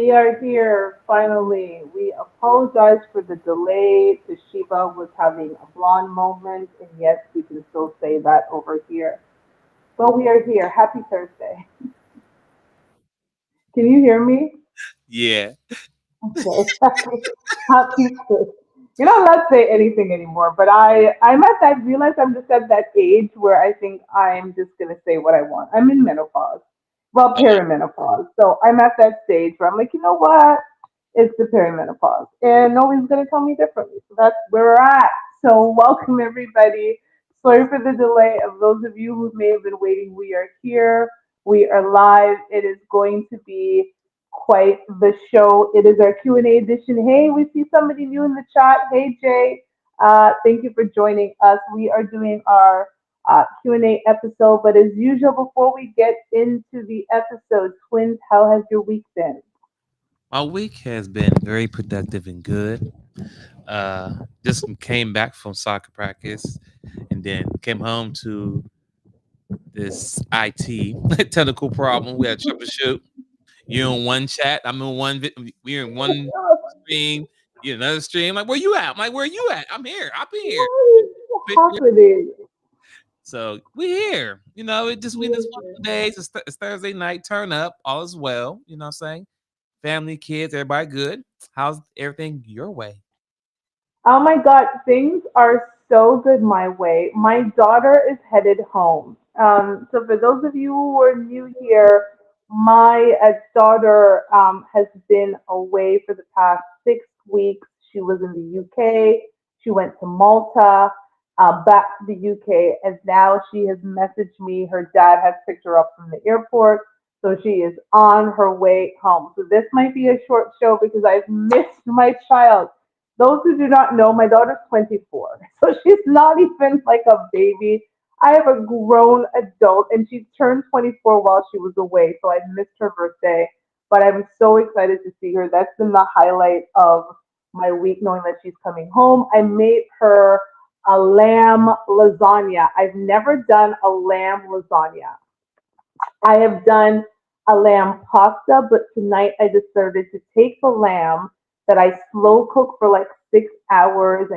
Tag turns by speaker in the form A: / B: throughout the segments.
A: We are here finally. We apologize for the delay. Toshiba was having a blonde moment, and yes, we can still say that over here. But we are here. Happy Thursday. Can you hear me?
B: Yeah.
A: Okay. Happy Thursday. You're not allowed to say anything anymore, but I'm at that, realize I'm just at that age where I think I'm just going to say what I want. I'm in menopause. Well, perimenopause. So I'm at that stage where I'm like, you know what? It's the perimenopause, and nobody's going to tell me differently. So that's where we're at. So welcome everybody. Sorry for the delay. Of those of you who may have been waiting, we are here. We are live. It is going to be quite the show. It is our Q&A edition. Hey, we see somebody new in the chat. Hey, Jay. Thank you for joining us. We are doing our Q&A episode, but as usual, before we get into the episode, twins, how has your week been?
B: My week has been very productive and good. Just came back from soccer practice and then came home to this IT technical problem. We had to troubleshoot. You're in one chat. I'm in one. We're in one stream. You're in another stream. Like, where you at? I'm like, where you at? I'm here. I've been here.
A: What is happening?
B: So we here. It just we just one of the days. It's Thursday night. Turn up. All is well. You know what I'm saying? Family, kids, everybody good. How's everything your way?
A: Oh my God, things are so good my way. My daughter is headed home. So for those of you who are new here, my daughter has been away for the past 6 weeks. She was in the UK. She went to Malta, back to the UK, and now she has messaged me. Her dad has picked her up from the airport, so she is on her way home. So this might be a short show because I've missed my child. Those who do not know, my daughter's 24, so she's not even like a baby. I have a grown adult, and she turned 24 while she was away, so I missed her birthday. But I'm so excited to see her. That's been the highlight of my week, knowing that she's coming home. I made her a lamb lasagna. I've never done a lamb lasagna. I have done a lamb pasta, but tonight I decided to take the lamb that I slow cook for like 6 hours.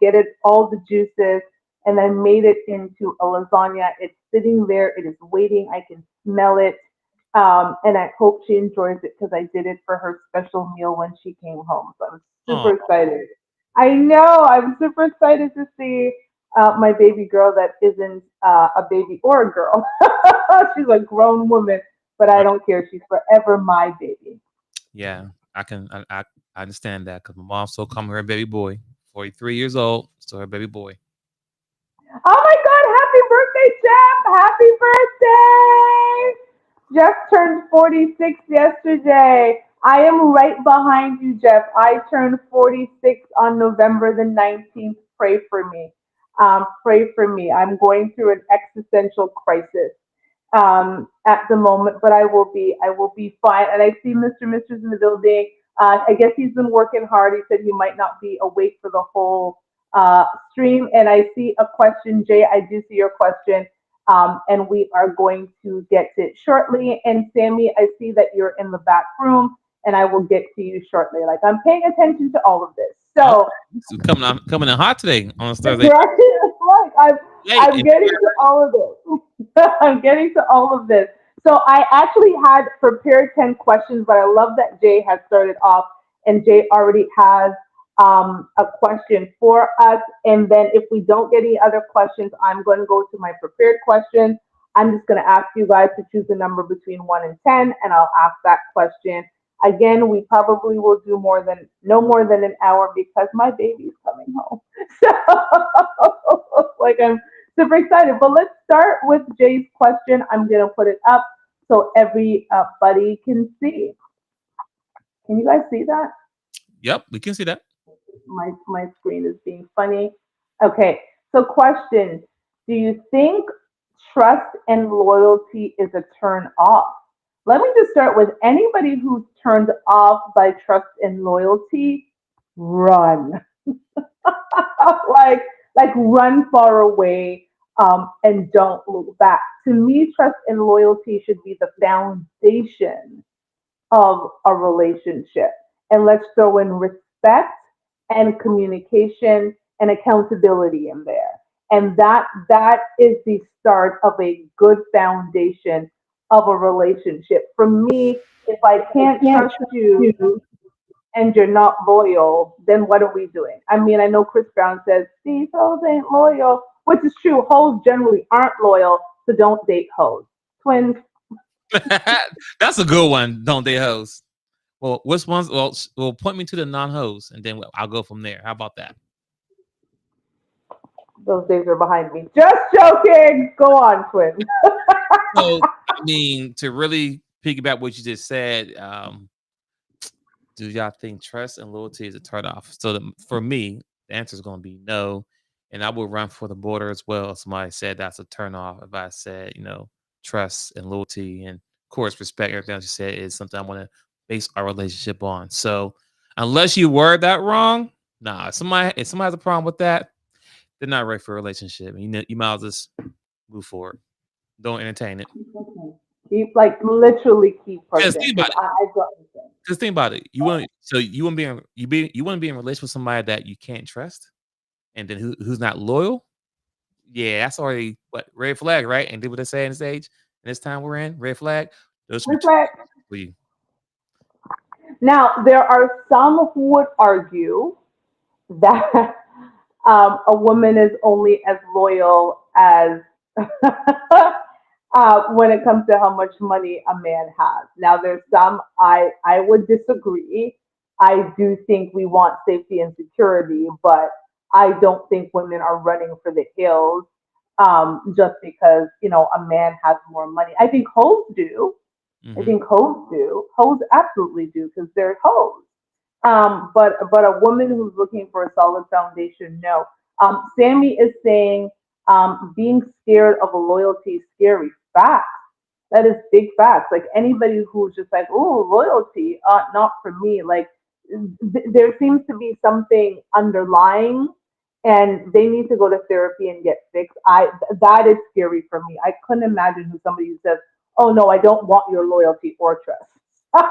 A: Get it all the juices, and I made it into a lasagna. It's sitting there. It is waiting. I can smell it. And I hope she enjoys it because I did it for her special meal when she came home. So I'm
B: Oh,
A: super excited. I know. I'm super excited to see my baby girl that isn't a baby or a girl. She's a grown woman, but I
B: right.
A: don't care. She's forever my baby.
B: Yeah, I understand that because my mom still call me her baby boy. 43 years old, still her baby boy.
A: Oh my God, happy birthday, Jeff! Happy birthday! Jeff turned 46 yesterday. I am right behind you, Jeff. I turned 46 on November the 19th. Pray for me. Pray for me. I'm going through an existential crisis at the moment, but I will be fine. And I see Mr. Mister's in the building. I guess he's been working hard. He said he might not be awake for the whole stream. And I see a question, Jay. I do see your question, and we are going to get to it shortly. And Sammy, I see that you're in the back room, and I will get to you shortly. Like I'm paying attention to all of this.
B: Okay,
A: So
B: so coming in hot today on this Thursday.
A: right,
B: Late.
A: I'm getting to all of this. I'm getting to all of this. So I actually had prepared 10 questions, but I love that Jay has started off, and Jay already has a question for us. And then if we don't get any other questions, I'm going to go to my prepared questions. I'm just going to ask you guys to choose a number between 1 and 10, and I'll ask that question. Again, we probably will do no more than an hour because my baby's coming home. So, like, I'm super excited. But let's start with Jay's question. I'm going to put it up so everybody can see. Can you guys see that?
B: Yep, we can see that.
A: My screen is being funny. Okay, so question: do you think trust and loyalty is a turn off? Let me just start with anybody who's turned off by trust and loyalty. Run, like run far away, and don't look back. To me, trust and loyalty should be the foundation of a relationship. And let's throw in respect and communication and accountability in there. And that is the start of a good foundation of a relationship. For me, if I can't trust you and you're not loyal, then what are we doing? I mean, I know Chris Brown says these hoes ain't loyal, which is true. Hoes generally aren't loyal, so don't date hoes. Twins.
B: That's a good one. Don't they hoes? Well, which ones? Well, point me to the non-hoes, and then I'll go from there. How about that?
A: Those days are behind me. Just joking. Go on, twins.
B: So, I mean, to really piggyback what you just said, do y'all think trust and loyalty is a turnoff? So, for me, the answer is going to be no, and I will run for the border as well. If somebody said that's a turnoff. If I said, trust and loyalty, and of course, respect, everything else you said is something I want to base our relationship on. So, unless you word that wrong, nah. If somebody has a problem with that, they're not ready for a relationship. You know, you might as well just move forward. Don't entertain it.
A: Keep like literally keep
B: Because
A: pushing
B: think
A: because
B: about it.
A: I got this.
B: Because think about it. You wouldn't be in a relationship with somebody that you can't trust, and then who's not loyal. Yeah, that's already what red flag, right? And did what they say in this age, in this time we're in, red flag. Those should be two
A: Respect.
B: for you.
A: Now there are some who would argue that a woman is only as loyal as when it comes to how much money a man has. Now, there's some I would disagree. I do think we want safety and security, but I don't think women are running for the hills just because a man has more money. I think hoes do. I
B: Hmm.
A: think hoes do. Hoes absolutely do because they're hoes. But a woman who's looking for a solid foundation, no. Sammy is saying being scared of a loyalty is scary. Facts. That is big facts. Like anybody who's just like, oh, loyalty, not for me. Like there seems to be something underlying, and they need to go to therapy and get fixed. That is scary for me. I couldn't imagine who somebody who says, oh no, I don't want your loyalty or trust.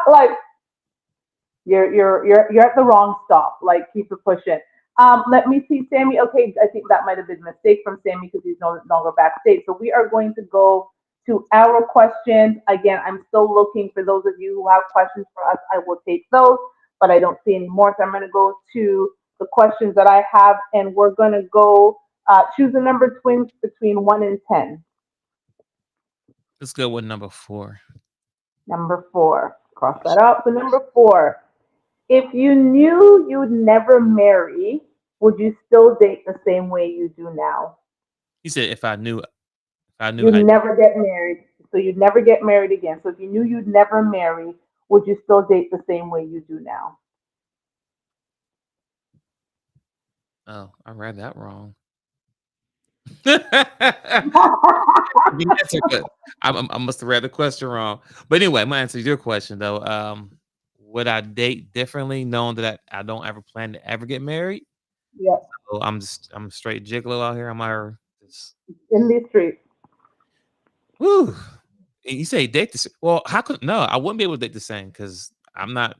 A: Like you're at the wrong stop. Like keep it pushing. Let me see, Sammy. Okay, I think that might have been a mistake from Sammy because he's no longer backstage. So we are going to go to our questions. Again, I'm still looking for those of you who have questions for us. I will take those, but I don't see any more. So I'm going to go to the questions that I have, and we're going to go choose a number twins between 1 and 10.
B: Let's go with number 4.
A: Number four. Cross that out. So number four. If you knew you'd never marry, would you still date the same way you do now?
B: He said, if I knew,
A: You'd never get married, so you'd never get married again. So if you knew you'd never marry, would you still date the same way you do now?
B: oh, I read that wrong. The answer, but I must have read the question wrong. But anyway, I'm gonna answer your question though. Would I date differently, knowing that I don't ever plan to ever get married?
A: Yeah,
B: So I'm straight gigolo out here. I'm out here just
A: in these streets.
B: woo. And you say date the same. Well, how could no? I wouldn't be able to date the same because I'm not.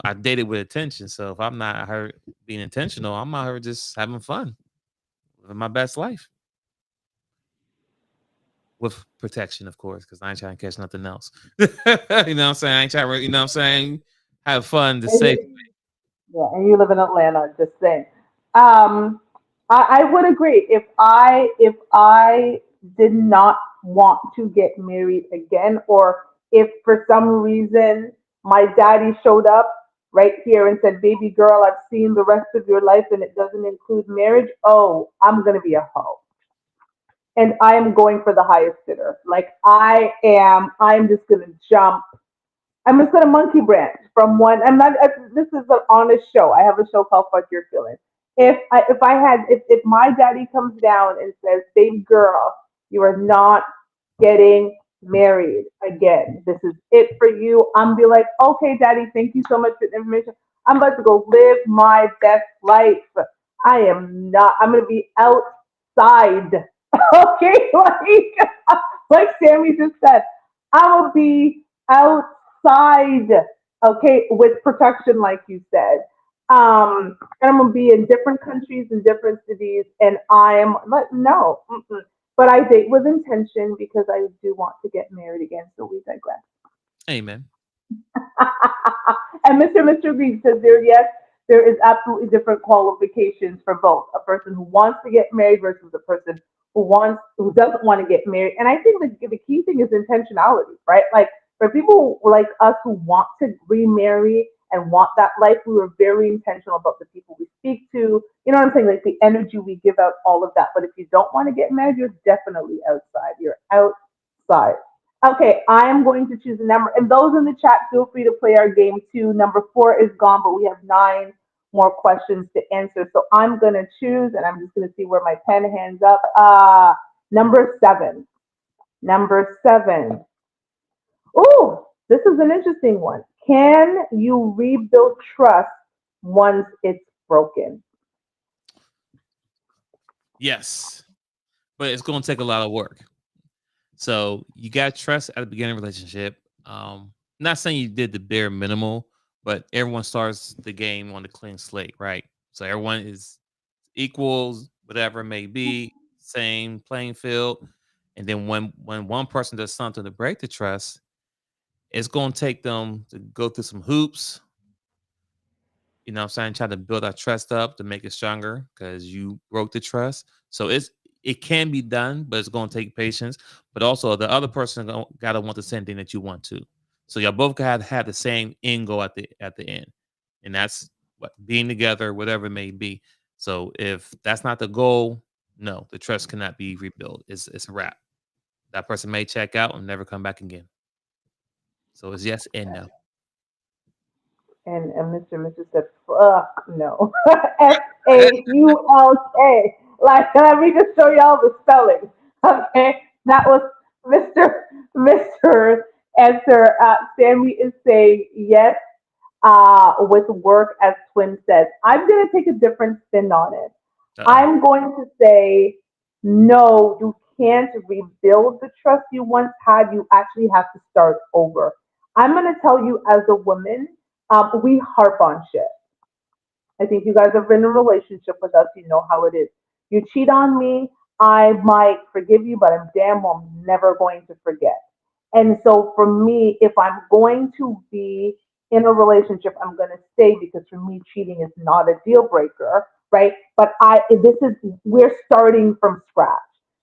B: I dated with intention. So if I'm not out here being intentional, I'm out here just having fun, living my best life with protection, of course, because I ain't trying to catch nothing else. You know what I'm saying? I ain't trying to, what I'm saying? Have fun the
A: And
B: safe.
A: yeah, and you live in Atlanta, just saying. Um, I would agree. If I did not want to get married again, or if for some reason my daddy showed up right here and said, "Baby girl, I've seen the rest of your life, and it doesn't include marriage," oh, I'm gonna be a hoe, and I am going for the highest bidder. Like I am. I'm just gonna jump. I'm just gonna monkey branch from one. I'm not. This is an honest show. I have a show called "Fuck Your Feelings." If my daddy comes down and says, "Baby girl, you are not getting married again. This is it for you," I'm be like, "Okay, daddy, thank you so much for the information. I'm about to go live my best life. I am not. I'm gonna be outside." Okay, like Sammy just said, I will be outside. outside, okay, with protection, like you said. And I'm gonna be in different countries and different cities, and I'm like, no, mm-mm. But I date with intention because I do want to get married again. So we digress.
B: Amen.
A: And Mr. Green says there, yes, there is absolutely different qualifications for both a person who wants to get married versus a person who doesn't want to get married. And I think the key thing is intentionality, right? Like for people like us who want to remarry and want that life, we were very intentional about the people we speak to. You know what I'm saying? Like the energy we give out, all of that. But if you don't want to get married, you're definitely outside. You're outside. Okay, I am going to choose a number. And those in the chat, feel free to play our game too. Number four is gone, but we have nine more questions to answer. So I'm going to choose, and I'm just going to see where my pen hands up. Number seven. Number seven. Oh, this is an interesting one. Can you rebuild trust once it's broken?
B: Yes, but it's going to take a lot of work. So you got trust at the beginning of the relationship. Not saying you did the bare minimal, but everyone starts the game on the clean slate, right? So everyone is equals, whatever it may be, same playing field. And then when one person does something to break the trust, it's going to take them to go through some hoops. You know what I'm saying? Try to build that trust up to make it stronger because you broke the trust. So it can be done, but it's going to take patience. But also the other person got to want the same thing that you want to. So y'all both got to have the same end goal at the end, and that's what being together, whatever it may be. So if that's not the goal, no, the trust cannot be rebuilt. It's a wrap. That person may check out and never come back again. So it's yes and no.
A: And Mr. said, fuck no. Faulk. Like, let me just show y'all the spelling. Okay. That was Mr. Answer. Sammy is saying yes with work, as Twin says. I'm going to take a different spin on it.
B: Uh-oh.
A: I'm going to say no, you can't rebuild the trust you once had. You actually have to start over. I'm going to tell you as a woman, we harp on shit. I think you guys have been in a relationship with us. You know how it is. You cheat on me, I might forgive you, but I'm damn well never going to forget. And so for me, if I'm going to be in a relationship, I'm going to stay because for me, cheating is not a deal breaker, right? But we're starting from scratch.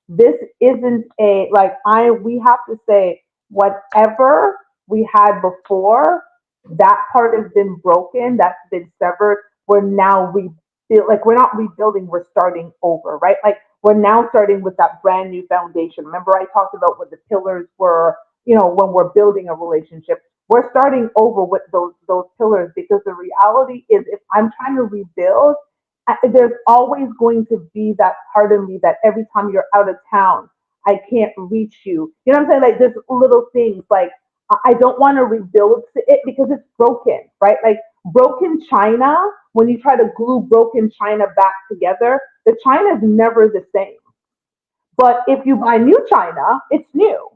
A: This isn't a, like, we have to say whatever we had before, that part has been broken, that's been severed. We're now rebuild, like we're not rebuilding, we're starting over, right? Like we're now starting with that brand new foundation. Remember, I talked about what the pillars were, when we're building a relationship. We're starting over with those pillars because the reality is if I'm trying to rebuild, there's always going to be that part of me that every time you're out of town, I can't reach you. You know what I'm saying? Like there's little things like I don't want to rebuild it because it's broken, right? Like broken china, when you try to glue broken china back together, the china is never the same. But if you buy new china, it's new.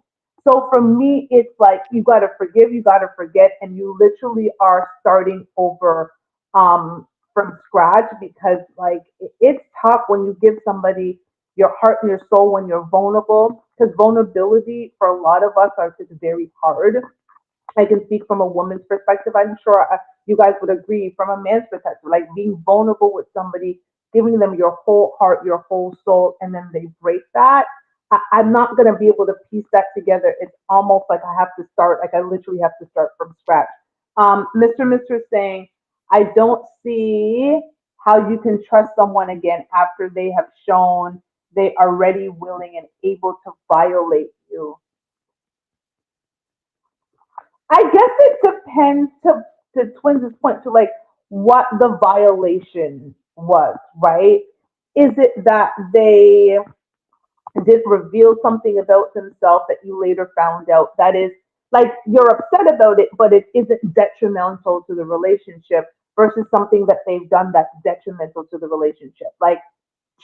A: So for me, it's like you got to forgive, you got to forget, and you literally are starting over from scratch because like it's tough when you give somebody your heart and your soul when you're vulnerable. Because vulnerability for a lot of us is very hard. I can speak from a woman's perspective. I'm sure you guys would agree from a man's perspective, like being vulnerable with somebody, giving them your whole heart, your whole soul, and then they break that. I'm not going to be able to piece that together. It's almost like I have to start, like I literally have to start from scratch. Mr. is saying, I don't see how you can trust someone again after they have shown they are ready, willing, and able to violate you. I guess it depends to Twins' point to like what the violation was, right? Is it that they did reveal something about themselves that you later found out that is like you're upset about it, but it isn't detrimental to the relationship versus something that they've done that's detrimental to the relationship? Like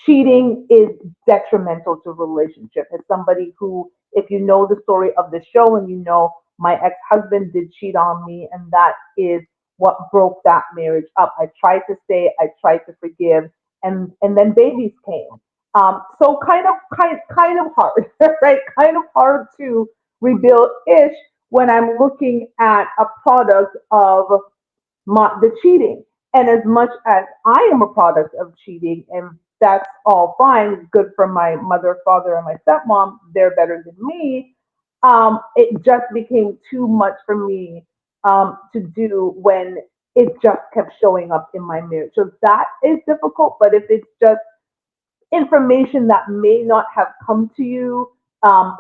A: cheating is detrimental to a relationship. As somebody who, if you know the story of the show and you know my ex-husband did cheat on me, and that is what broke that marriage up. I tried to stay, I tried to forgive, and then babies came. So kind of hard, right? Kind of hard to rebuild ish when I'm looking at a product of the cheating. And as much as I am a product of cheating, and that's all fine, good for my mother, father, and my stepmom, they're better than me. It just became too much for me to do when it just kept showing up in my marriage. So that is difficult. But if it's just information that may not have come to you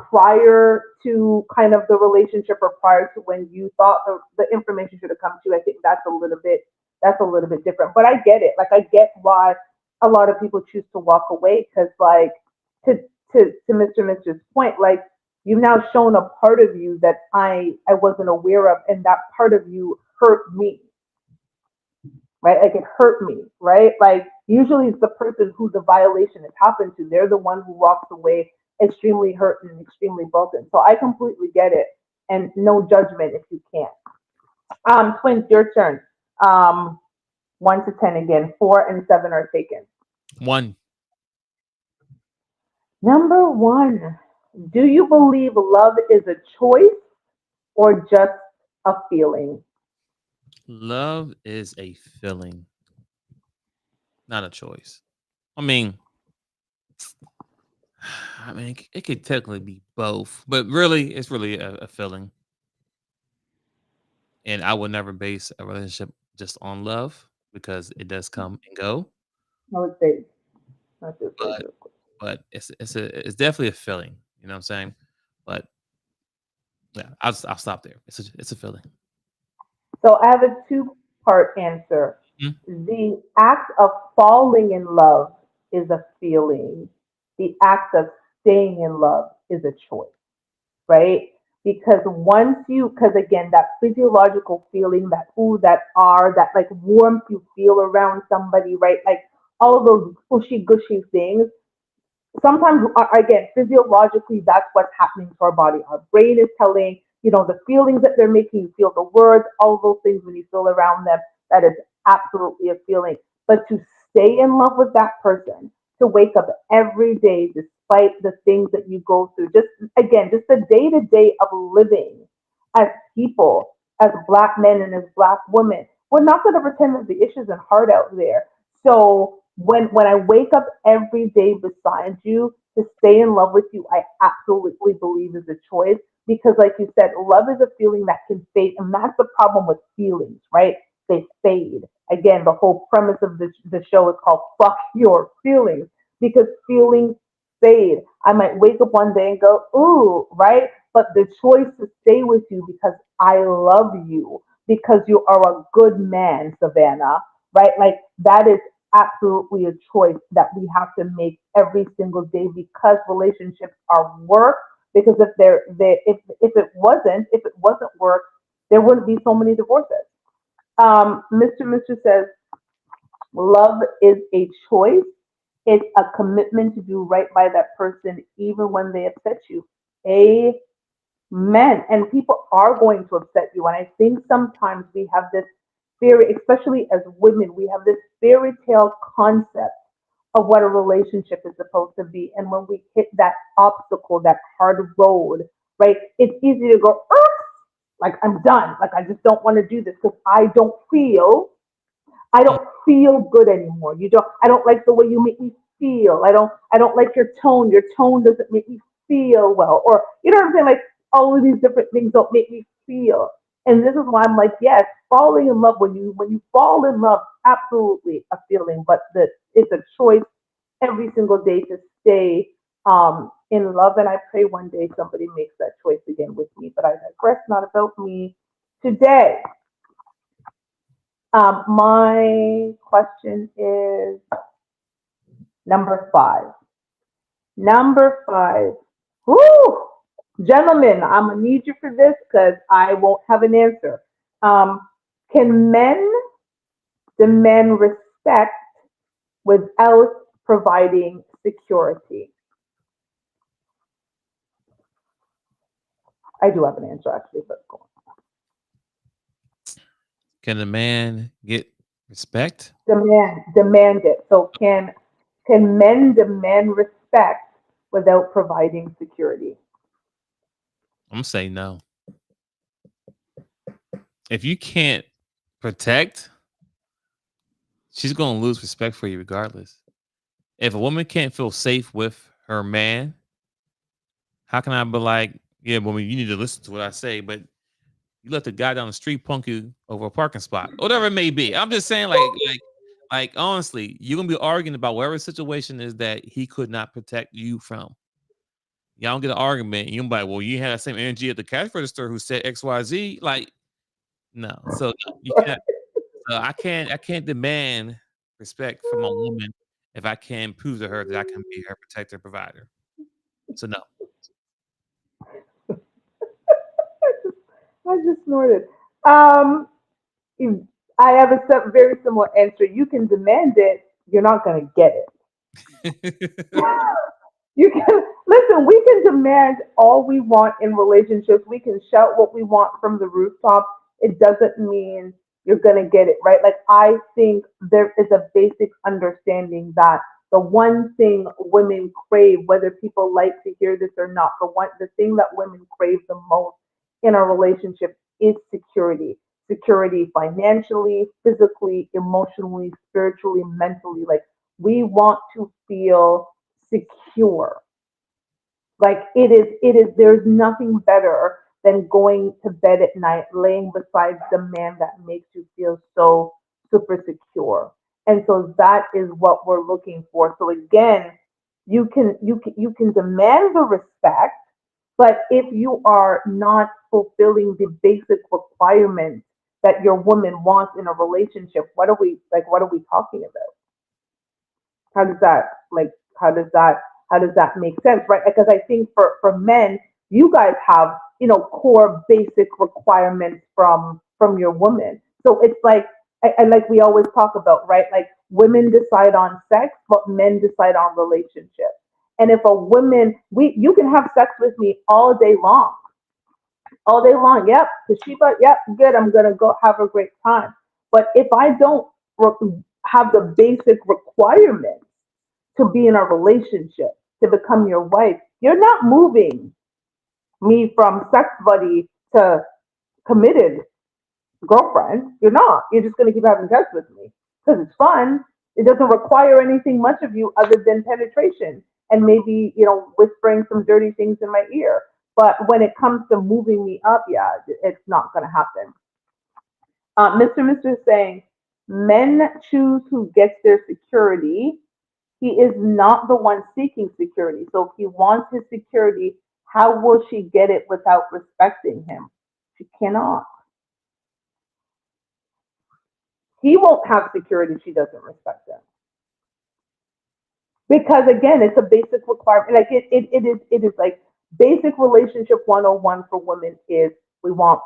A: prior to kind of the relationship or prior to when you thought the information should have come to you, I think that's a little bit different. But I get it. Like I get why a lot of people choose to walk away because like to to Mr. Mr.'s point, like you've now shown a part of you that I wasn't aware of, and that part of you hurt me, right? Like it hurt me, right? Like usually it's the person who the violation has happened to. They're the one who walks away extremely hurt and extremely broken. So I completely get it, and no judgment if you can't. Twins, your turn. Um, 1 to 10 again. 4 and 7 are taken.
B: One.
A: Number one. Do you believe love is a choice or just a feeling?
B: Love is a feeling, not a choice. I mean, it could technically be both, but really, it's really a feeling. And I would never base a relationship just on love because it does come and go.
A: I would say not just
B: But but it's definitely a feeling. You know what I'm saying? But yeah, I'll stop there. It's a feeling.
A: So I have a two-part answer.
B: Mm.
A: The act of falling in love is a feeling. The act of staying in love is a choice, right? Because once you, because again, that physiological feeling, that ooh, that R, that like warmth you feel around somebody, right? Like all of those gushy, gushy things, sometimes again physiologically that's what's happening to our body. Our brain is telling the feelings that they're making, you feel the words, all of those things when you feel around them. That is absolutely a feeling. But to stay in love with that person, to wake up every day despite the things that you go through, just again just the day to day of living as people, as black men and as black women, we're not going to pretend that the issues are hard out there. So when I wake up every day beside you to stay in love with you, I absolutely believe is a choice because, like you said, love is a feeling that can fade, and that's the problem with feelings, right? They fade. Again, the whole premise of the show is called "Fuck Your Feelings" because feelings fade. I might wake up one day and go, "Ooh," right? But the choice to stay with you because I love you, because you are a good man, Savannah, right? Like that is absolutely a choice that we have to make every single day because relationships are work. Because if it wasn't work, there wouldn't be so many divorces. Mr. says love is a choice. It's a commitment to do right by that person, even when they upset you. Amen. And people are going to upset you. And I think sometimes we have this fairy, especially as women, we have this fairy tale concept of what a relationship is supposed to be. And when we hit that obstacle, that hard road, right, it's easy to go, like I'm done. Like I just don't want to do this because I don't feel good anymore. I don't like the way you make me feel. I don't like your tone. Your tone doesn't make me feel well. Or you know what I'm saying? Like all of these different things don't make me feel. And this is why I'm like, yes, falling in love when you fall in love, absolutely a feeling, but it's a choice every single day to stay in love. And I pray one day somebody makes that choice again with me. But I digress, not about me today. My question is number 5. Number 5. Woo! Gentlemen, I'm going to need you for this because I won't have an answer. Um, can men demand respect without providing security? I do have an answer actually, but go
B: Can a man get respect?
A: on. Demand it. So can men demand respect without providing security?
B: I'm gonna say no. If you can't protect, she's gonna lose respect for you regardless. If a woman can't feel safe with her man, how can I be like, yeah, woman, you need to listen to what I say, but you let the guy down the street punk you over a parking spot, whatever it may be. I'm just saying, like honestly, you're gonna be arguing about whatever situation is that he could not protect you from. Y'all don't get an argument. You're like, well, you had that same energy at the cash register who said XYZ. Like, no. So no, you can't. So I can't demand respect from a woman if I can prove to her that I can be her protector provider. So no.
A: I just snorted. Um, I have a very similar answer. You can demand it, you're not going to get it. You can listen. We can demand all we want in relationships. We can shout what we want from the rooftop. It doesn't mean you're gonna get it right. Like I think there is a basic understanding that the one thing women crave, whether people like to hear this or not, the thing that women crave the most in a relationship is security. Security financially, physically, emotionally, spiritually, mentally. Like we want to feel secure. Like there's nothing better than going to bed at night, laying beside the man that makes you feel so super secure. And so that is what we're looking for. So again, you can demand the respect, but if you are not fulfilling the basic requirements that your woman wants in a relationship, what are we talking about? How does that like how does that how does that make sense, right? Because I think for men, you guys have core basic requirements from your woman. So it's like and like we always talk about, right? Like women decide on sex, but men decide on relationships. And if a woman, we you can have sex with me all day long. Yep, Toshiba. Yep, good. I'm gonna go have a great time. But if I don't have the basic requirements to be in a relationship, to become your wife, you're not moving me from sex buddy to committed girlfriend. You're not. You're just going to keep having sex with me because it's fun. It doesn't require anything much of you other than penetration and maybe, whispering some dirty things in my ear. But when it comes to moving me up, yeah, it's not going to happen. Mr. is saying men choose who gets their security. He is not the one seeking security. So if he wants his security, how will she get it without respecting him? She cannot. He won't have security if she doesn't respect him. Because again, it's a basic requirement. Like it is like basic relationship 101 for women is we want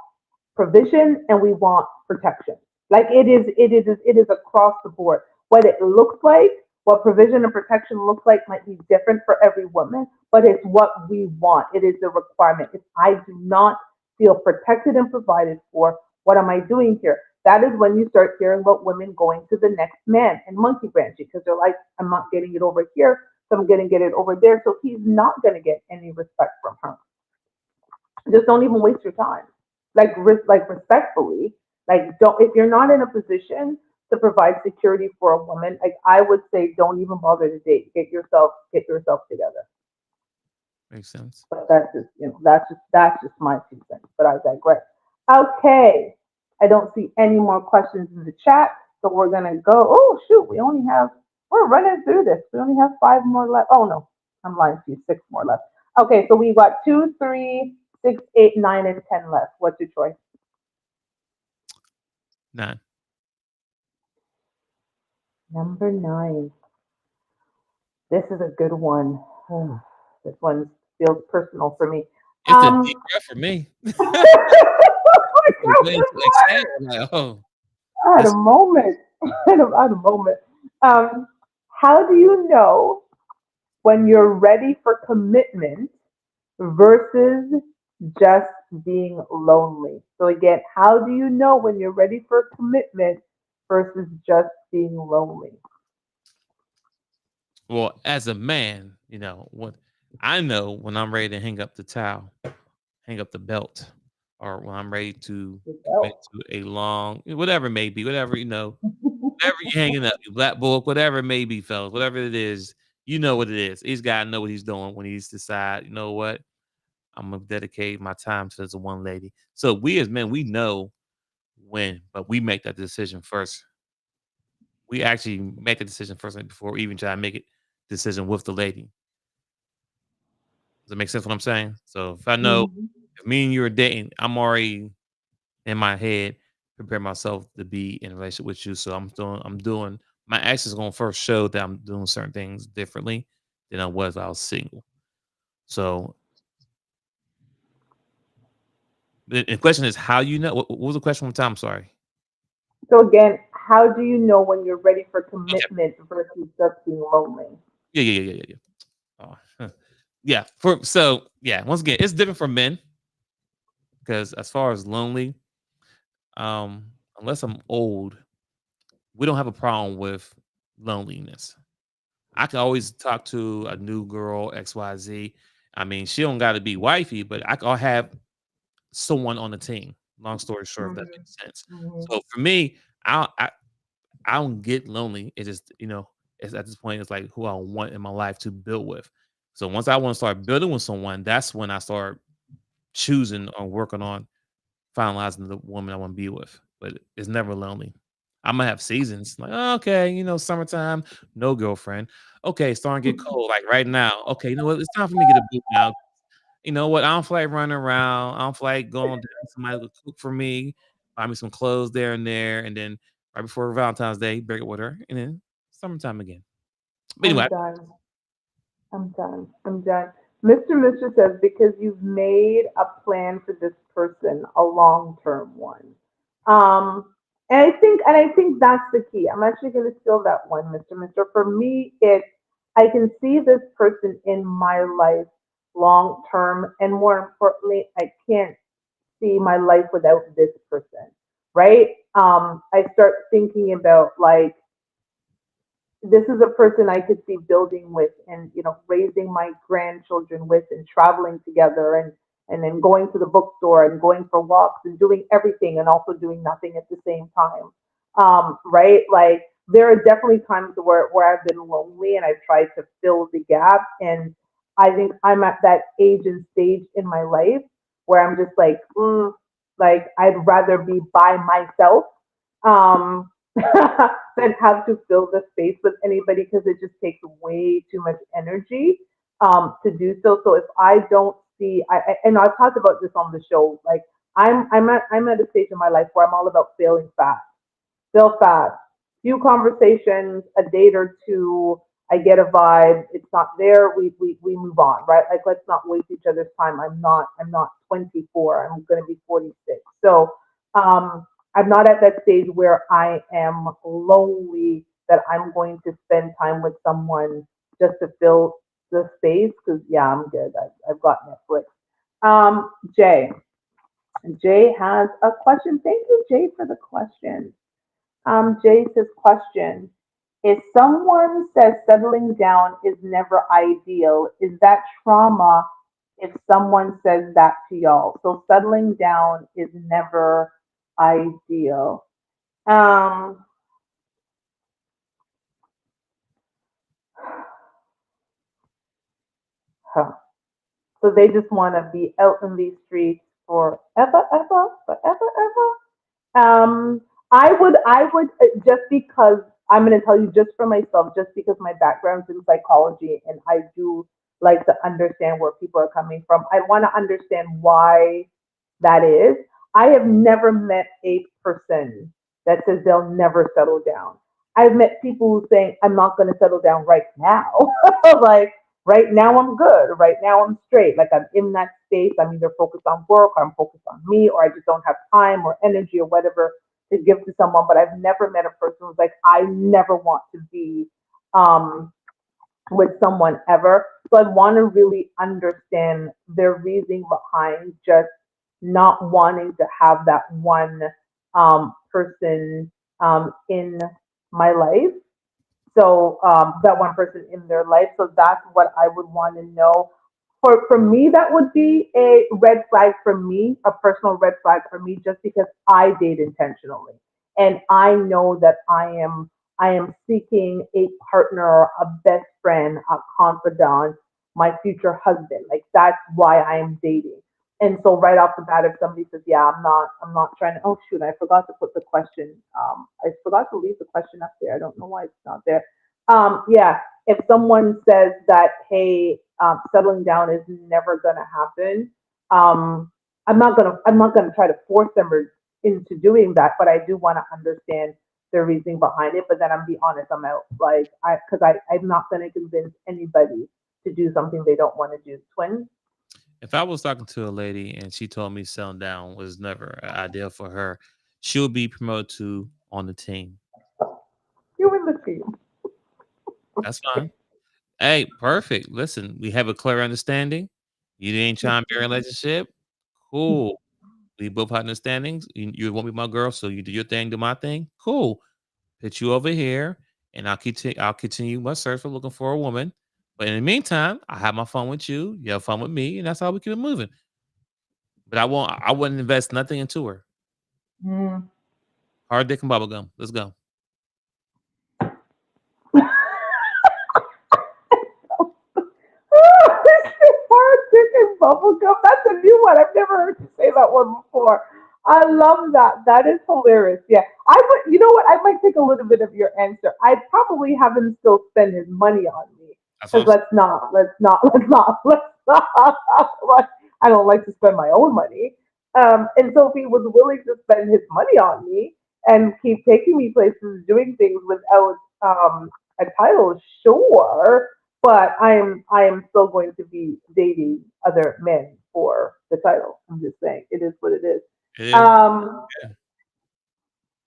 A: provision and we want protection. Like it is across the board. What it looks like, what provision and protection looks like might be different for every woman, but it's what we want. It is the requirement. If I do not feel protected and provided for, what am I doing here? That is when you start hearing about women going to the next man and monkey branching because they're like, I'm not getting it over here, so I'm going to get it over there. So he's not going to get any respect from her. Just don't even waste your time. Like respectfully, like don't if you're not in a position to provide security for a woman, like I would say, don't even bother to date. Get yourself together.
B: Makes sense.
A: But that's just my 2 cents. But I digress. Okay, I don't see any more questions in the chat, so we're gonna go. Oh shoot, we're running through this. We only have 5 more left. Oh no, I'm lying to you. 6 more left. Okay, so we got 2, 3, 6, 8, 9, and 10 left. What's your choice?
B: 9.
A: Number 9. This is a good one. This one feels personal for me.
B: It's a deep breath for me. Way too excited. Like, oh,
A: I had a
B: this
A: moment. I had a moment. Um, how do you know when you're ready for commitment versus just being lonely. So again, how do you know when you're ready for commitment versus just being lonely?
B: Well, as a man, what I know when I'm ready to hang up the towel, hang up the belt, or when I'm ready to commit
A: Yourself.
B: to a long, whatever it may be, whatever, whatever you're hanging up, your black book, whatever it may be, fellas, whatever it is, you know what it is. He's got to know what he's doing when he's decide, you know what, I'm gonna dedicate my time to this one lady. So we as men, we know when, but we make that decision first. We actually make the decision first before we even try to make it decision with the lady. Does that make sense what I'm saying? So if I know
A: Mhm.
B: if me and you are dating, I'm already in my head prepare myself to be in a relationship with you. So I'm doing my actions gonna first show that I'm doing certain things differently than I was if I was single. So the question is how you know what was the question one time? I'm sorry.
A: So again, how do you know when you're ready for
B: Okay.
A: commitment versus just being lonely?
B: Yeah. Oh, yeah. Yeah, once again, it's different for men because as far as lonely, unless I'm old, we don't have a problem with loneliness. I can always talk to a new girl, XYZ. I mean, she don't got to be wifey, but I'll have someone on the team. Long story short, if that
A: Mhm.
B: makes sense.
A: Mhm.
B: So for me, I don't get lonely. It's just it's at this point, it's like who I want in my life to build with. So once I want to start building with someone, that's when I start choosing or working on finalizing the woman I want to be with. But it's never lonely. I might have seasons like, "Oh, okay, summertime, no girlfriend. Okay, starting to get cold, like right now. Okay, you know what? It's time for me to get a boot now. You know what? I don't feel like running around. I don't feel like going down. Somebody to cook for me, buy me some clothes there and there, and then right before Valentine's Day, break it with her, and then summertime again. But
A: I'm
B: anyway,
A: done. I'm done. I'm done. Mr. says, because you've made a plan for this person, a long term one. Um, and I think that's the key. I'm actually gonna steal that one, Mr. For me, it's I can see this person in my life long term, and more importantly, I can't see my life without this person. Right? I start thinking about like this is a person I could see building with and raising my grandchildren with and traveling together and then going to the bookstore and going for walks and doing everything and also doing nothing at the same time. Right? Like there are definitely times where I've been lonely and I've tried to fill the gap and I think I'm at that age and stage in my life where I'm just like I'd rather be by myself. Um, than have to fill the space with anybody because it just takes way too much energy to do so. So if I don't see, and I've talked about this on the show, like I'm at a stage in my life where I'm all about failing fast. Still fast. Few conversations, a date or two, I get a vibe. It's not there. We move on, right? Like let's not waste each other's time. I'm not 24. I'm going to be 46. So I'm not at that stage where I am lonely that I'm going to spend time with someone just to fill the space. Because yeah, I'm good. I've got Netflix. Jay. Jay has a question. Thank you, Jay, for the question. Jace's question. If someone says settling down is never ideal, is that trauma if someone says that to y'all? So settling down is never ideal. Um, huh. So they just want to be out in these streets forever. Um, I would just because I'm going to tell you just for myself, just because my background's in psychology and I do like to understand where people are coming from. I want to understand why that is. I have never met a person that says they'll never settle down. I've met people who saying I'm not going to settle down right now. Like right now I'm good. Right now I'm straight. Like I'm in that space. I'm either focused on work or I'm focused on me or I just don't have time or energy or whatever to give to someone. But I've never met a person who's like, I never want to be um with someone ever. So I want to really understand their reasoning behind just not wanting to have that one person in my life. So that one person in their life. So that's what I would want to know. For me, that would be a red flag for me, a personal red flag for me, just because I date intentionally, and I know that I am seeking a partner, a best friend, a confidant, my future husband. Like that's why I am dating. And so right off the bat, if somebody says, "Yeah, I'm not trying to," oh shoot, I forgot to put the question. I forgot to leave the question up there. I don't know why it's not there. Yeah, if someone says that, hey, settling down is never gonna happen, I'm not gonna try to force them into doing that, but I do want to understand the reasoning behind it. But then I'm be honest, I'm out like I'm not gonna convince anybody to do something they don't want to do. Twins.
B: If I was talking to a lady and she told me selling down was never an idea for her, she'll be promoted to on the team.
A: You in the team.
B: That's fine. Hey, perfect. Listen, we have a clear understanding. You ain't trying to be in a relationship. Cool. We both have understandings. You won't be my girl, so you do your thing, do my thing. Cool. Put you over here, and I'll continue my search for looking for a woman. But in the meantime, I have my fun with you. You have fun with me, and that's how we keep it moving. But I wouldn't invest nothing into her.
A: Mm.
B: Hard dick and bubblegum. Let's go.
A: Hard chicken bubblegum. That's a new one. I've never heard you say that one before. I love that. That is hilarious. Yeah. I would, you know what? I might take a little bit of your answer. I'd probably have him still spend his money on me.
B: That's what
A: Because
B: I'm saying.
A: let's not. I don't like to spend my own money. And so if he was willing to spend his money on me and keep taking me places, doing things without a title, sure, but I am still going to be dating other men for the title. I'm just saying it is what it is.
B: It is.
A: Um,
B: Yeah.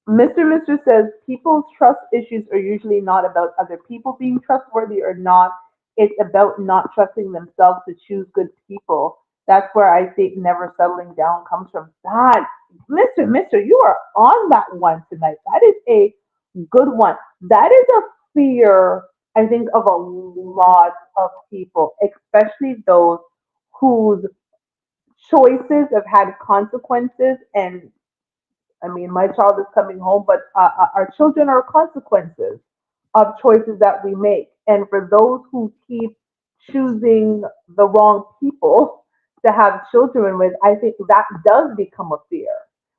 A: Mr. says people's trust issues are usually not about other people being trustworthy or not. It's about not trusting themselves to choose good people. That's where I think never settling down comes from. That, Mister, you are on that one tonight. That is a good one. That is a fear, I think, of a lot of people, especially those whose choices have had consequences. And I mean, my child is coming home, but our children are consequences of choices that we make. And for those who keep choosing the wrong people to have children with, I think that does become a fear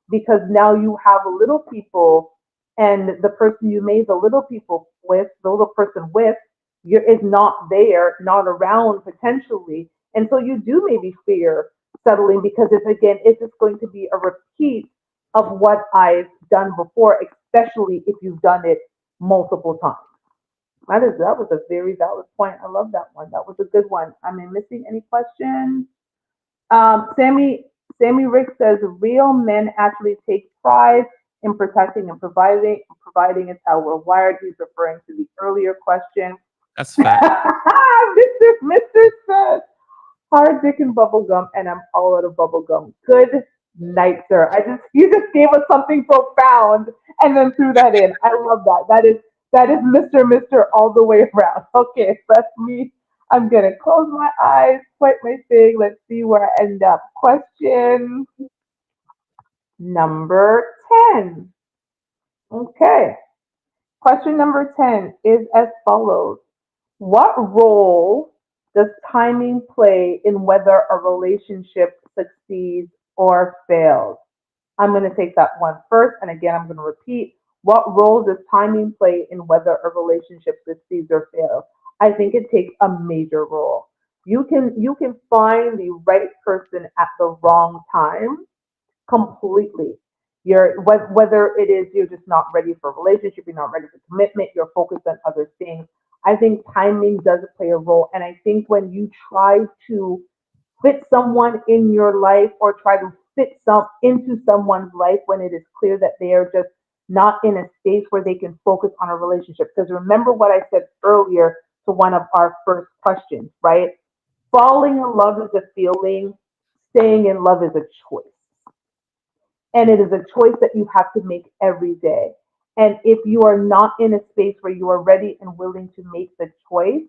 A: because now you have little people, and the person you made the little people with, the little person with, is not there, not around potentially. And so you do maybe fear settling because it's again, it's just going to be a repeat of what I've done before, especially if you've done it multiple times. That was a very valid point. I love that one. That was a good one. I mean, missing any questions? Sammy Rick says real men actually take pride in protecting and providing. Providing is how we're wired. He's referring to the earlier question.
B: That's a fact.
A: Mr. says hard dick and bubblegum, and I'm all out of bubblegum. Good night, sir. You just gave us something profound and then threw that in. I love that. That is Mr. all the way around. Okay, so that's me. I'm gonna close my eyes, point my thing. Let's see where I end up. Question number 10. Okay. Question number 10 is as follows. What role does timing play in whether a relationship succeeds or fails? I'm going to take that one first. And again, I'm going to repeat. What role does timing play in whether a relationship succeeds or fails? I think it takes a major role. You can find the right person at the wrong time completely. Whether it is you're just not ready for a relationship, you're not ready for commitment, you're focused on other things. I think timing does play a role, and I think when you try to fit someone in your life or try to fit some into someone's life when it is clear that they are just not in a space where they can focus on a relationship. Because remember what I said earlier to one of our first questions, right? Falling in love is a feeling, staying in love is a choice. And it is a choice that you have to make every day. And if you are not in a space where you are ready and willing to make the choice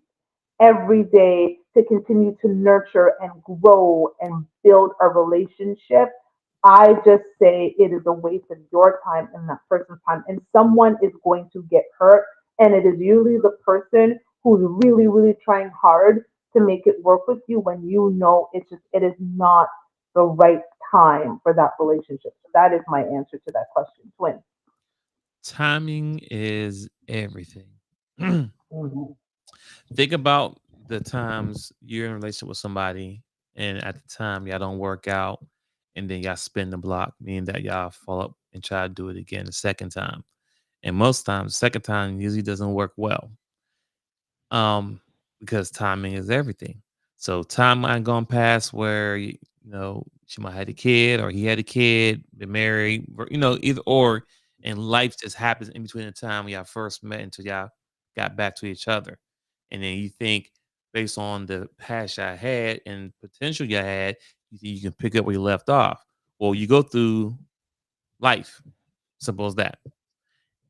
A: every day to continue to nurture and grow and build a relationship, I just say it is a waste of your time and that person's time. And someone is going to get hurt. And it is usually the person who's really, really trying hard to make it work with you when you know it is not the right time for that relationship. So that is my answer to that question. Twin.
B: Timing is everything.
A: Mhm.
B: Think about the times you're in a relationship with somebody, and at the time y'all don't work out, and then y'all spin the block, meaning that y'all fall up and try to do it again the second time. And most times, second time usually doesn't work well, um, because timing is everything. So time might gone past where she might had a kid or he had a kid, been married, or, either or, and life just happens in between the time y'all first met until y'all got back to each other, and then you think based on the past y'all had and potential you had, you think you can pick up where you left off. Well, you go through life, simple as that,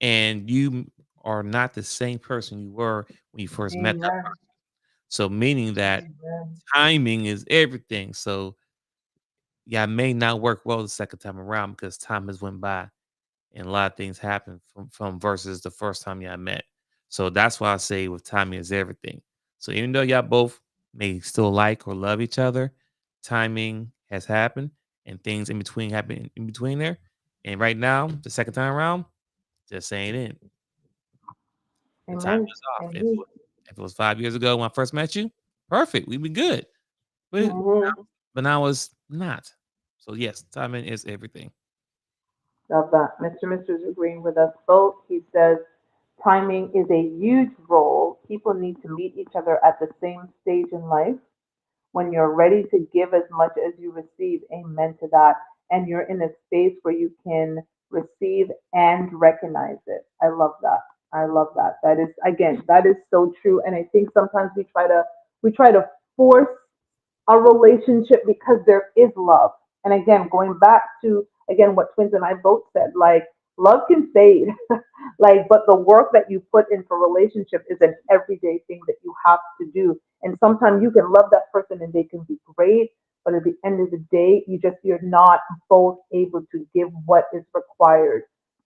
B: and you are not the same person you were when you first met that
A: Amen.
B: person. So meaning that
A: Amen.
B: timing is everything. So yeah, it may not work well the second time around because time has went by and a lot of things happen from versus the first time y'all met. So that's why I say with timing is everything. So even though y'all both may still like or love each other, timing has happened and things in between happen in between there. And right now, the second time around, just ain't it. The time
A: Amen.
B: is off.
A: Indeed.
B: If it was 5 years ago when I first met you, perfect. We'd be good. But
A: Mhm.
B: but now it's not. So yes, timing is everything.
A: Love that. Mr. is agreeing with us both. He says timing is a huge role. People need to meet each other at the same stage in life. When you're ready to give as much as you receive, amen to that. And you're in a space where you can receive and recognize it. I love that. I love that. That is again, that is so true. And I think sometimes we try to force a relationship because there is love. And again, going back to again what Twins and I both said, like love can fade, like but the work that you put into relationship is an everyday thing that you have to do. And sometimes you can love that person and they can be great, but at the end of the day, you're not both able to give what is required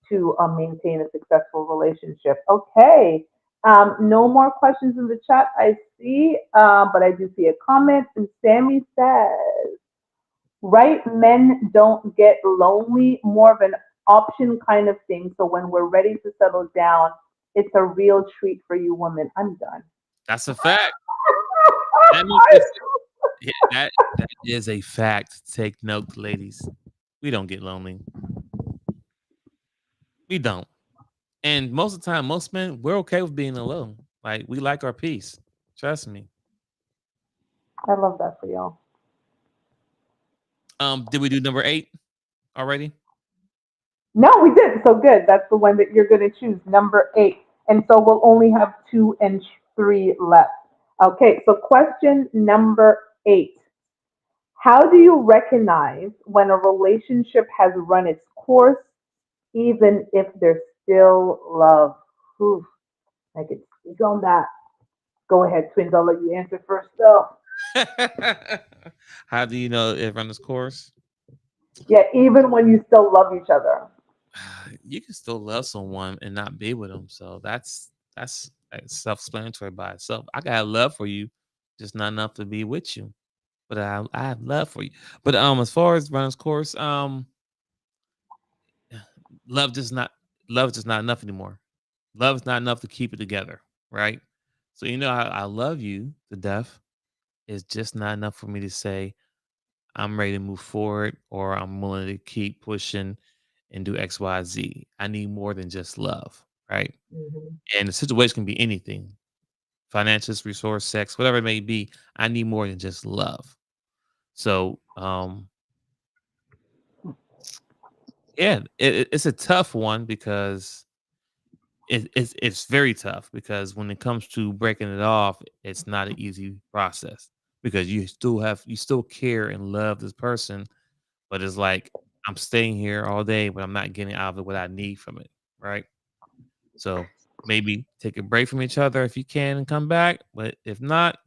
A: to maintain a successful relationship. Okay, no more questions in the chat, I see, but I do see a comment. And Sammy says, right men don't get lonely, more of an option kind of thing. So when we're ready to settle down, it's a real treat for you women. I'm done.
B: That's a fact. That means yeah, that is a fact. Take note, ladies. We don't get lonely. We don't. And most of the time, most men, we're okay with being alone. Like we like our peace. Trust me.
A: I love that for y'all.
B: Did we do number 8 already?
A: No, we did. So good. That's the one that you're going to choose, number 8. And so we'll only have 2 and 3 left. Okay, so question number 8. How do you recognize when a relationship has run its course, even if there's still love? Ooh, I could speak on that. Go ahead, twins. I'll let you answer first, though.
B: How do you know it run its course?
A: Yeah, even when you still love each other.
B: You can still love someone and not be with them. So that's self-explanatory by itself. I got love for you, just not enough to be with you. But I have love for you. But as far as run its course, love just not love is just not enough anymore. Love is not enough to keep it together, right? So I love you to death. It's just not enough for me to say I'm ready to move forward or I'm willing to keep pushing and do X, Y, Z. I need more than just love, right?
A: Hmm.
B: And the situation can be anything, financial, resource, sex, whatever it may be. I need more than just love. So, yeah, it's a tough one because it's very tough because when it comes to breaking it off, it's not an easy process because you still care and love this person, but it's like I'm staying here all day, but I'm not getting out of it what I need from it, right? So maybe take a break from each other if you can and come back, but if not,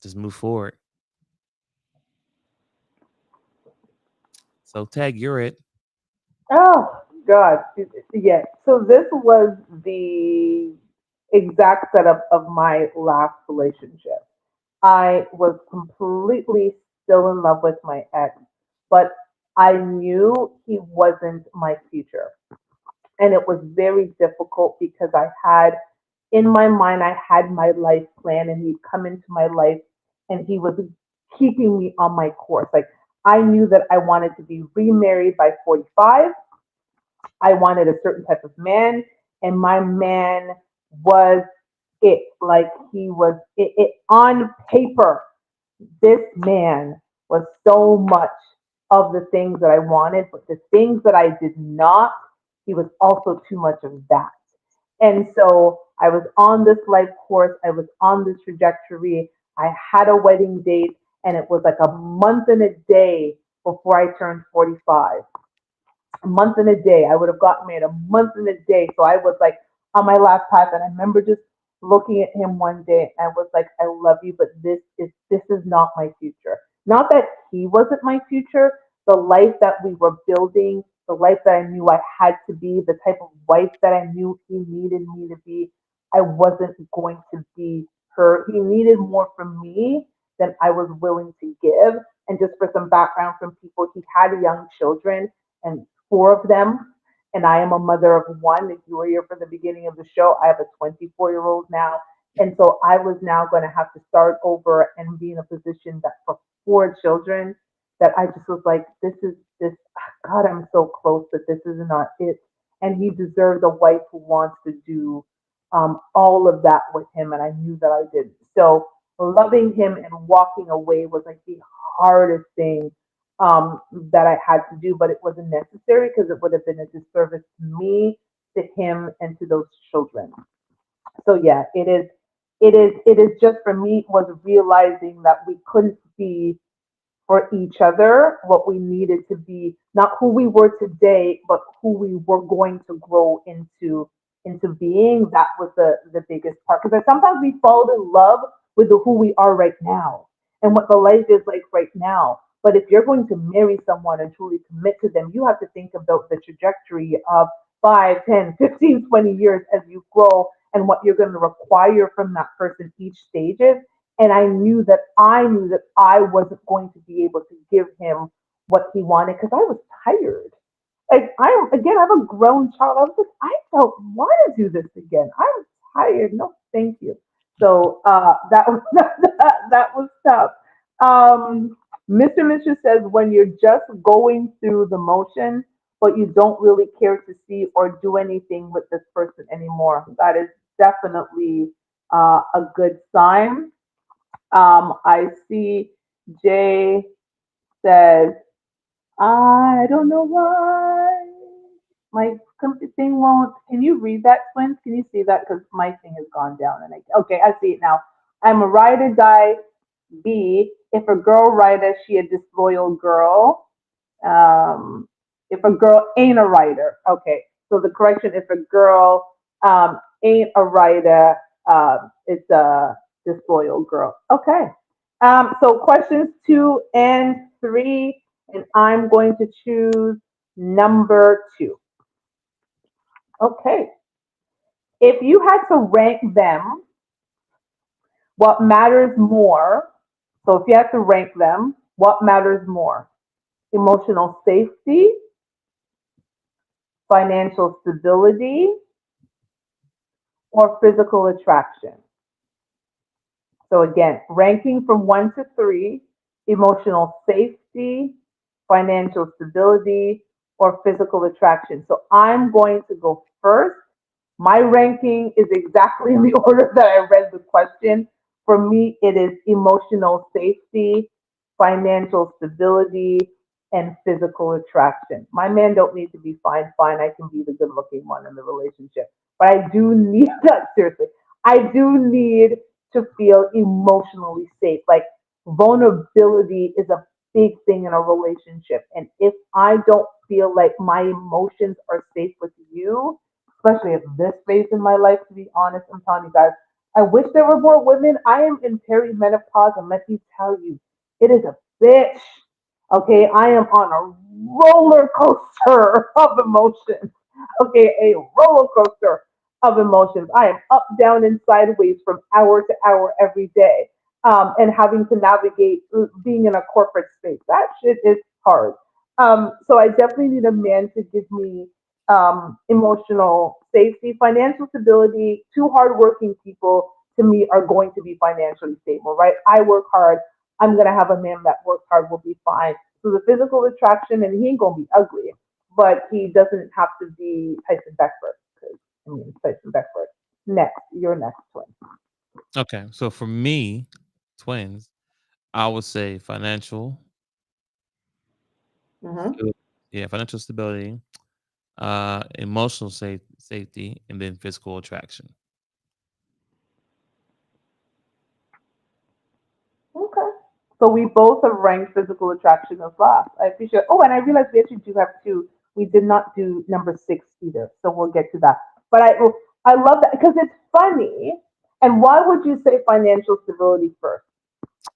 B: just move forward. So tag, you're it.
A: Oh God, yeah. So this was the exact setup of my last relationship. I was completely still in love with my ex, but I knew he wasn't my future. And it was very difficult because I had, in my mind, I had my life plan and he'd come into my life and he was keeping me on my course. Like I knew that I wanted to be remarried by 45. I wanted a certain type of man, and my man was it. Like he was it on paper. This man was so much of the things that I wanted, but the things that I did not, he was also too much of that. And so I was on this life course, I was on this trajectory. I had a wedding date, and it was like a month and a day before I turned 45. A month and a day. I would have gotten married a month and a day. So I was like on my last path, and I remember just looking at him one day and was like, I love you, but this is not my future. Not that he wasn't my future, the life that we were building, the life that I knew I had to be, the type of wife that I knew he needed me to be, I wasn't going to be her. He needed more from me than I was willing to give. And just for some background from people, he had young children and four of them. And I am a mother of one. If you were here for the beginning of the show, I have a 24-year-old now. And so I was now going to have to start over and be in a position that for four children, that I just was like, this, God, I'm so close, but this is not it. And he deserved a wife who wants to do all of that with him. And I knew that I did. So loving him and walking away was like the hardest thing that I had to do, but it wasn't necessary because it would have been a disservice to me, to him, and to those children. So yeah, it is just for me was realizing that we couldn't be for each other what we needed to be, not who we were today, but who we were going to grow into being. That was the biggest part. Because sometimes we fall in love with who we are right now and what the life is like right now. But if you're going to marry someone and truly commit to them, you have to think about the trajectory of 5, 10, 15, 20 years as you grow and what you're going to require from that person each stages. And I knew that I wasn't going to be able to give him what he wanted because I was tired. Like I'm a grown child. I was like, I don't want to do this again. I'm tired. No, thank you. So that was that was tough. Mr. Mitchell says when you're just going through the motion, but you don't really care to see or do anything with this person anymore. That is definitely a good sign. I see Jay says, I don't know why my thing won't. Can you read that, Twins? Can you see that? Because my thing has gone down. Okay, I see it now. I'm a ride or die. B, if a girl writer, she a disloyal girl. Um, if a girl ain't a writer. Okay, so the correction, if a girl ain't a writer, it's a disloyal girl. Okay. So questions 2 and 3, and I'm going to choose number 2. Okay. If you had to rank them, what matters more? So if you had to rank them, what matters more? Emotional safety, financial stability, or physical attraction? So again, ranking from 1 to 3, emotional safety, financial stability, or physical attraction. So I'm going to go first. My ranking is exactly in the order that I read the question. For me, it is emotional safety, financial stability, and physical attraction. My man don't need to be fine, fine. I can be the good looking one in the relationship. but I do need seriously. I do need to feel emotionally safe. Like vulnerability is a big thing in a relationship, and if I don't feel like my emotions are safe with you, especially at this phase in my life, to be honest, I'm telling you guys, I wish there were more women. I am in perimenopause, and let me tell you, it is a bitch. Okay, I am on a roller coaster of emotions. Okay, a roller coaster of emotions. I am up, down, and sideways from hour to hour every day. And having to navigate being in a corporate space. That shit is hard. So I definitely need a man to give me emotional safety, financial stability. Two hardworking people to me are going to be financially stable, right? I work hard. I'm gonna have a man that works hard will be fine. So the physical attraction, and he ain't gonna be ugly, but he doesn't have to be Tyson Beckford. Because I mean, Tyson Beckford. Next, your next twin.
B: Okay, so for me, twins, I would say
A: Mm-hmm.
B: sta- yeah, financial stability, emotional safety, and then physical attraction.
A: Okay. So we both have ranked physical attraction as last. I appreciate. Oh, and I realized we actually do have two. We did not do number six either, so we'll get to that. But I love that because it's funny. And why would you say financial stability first?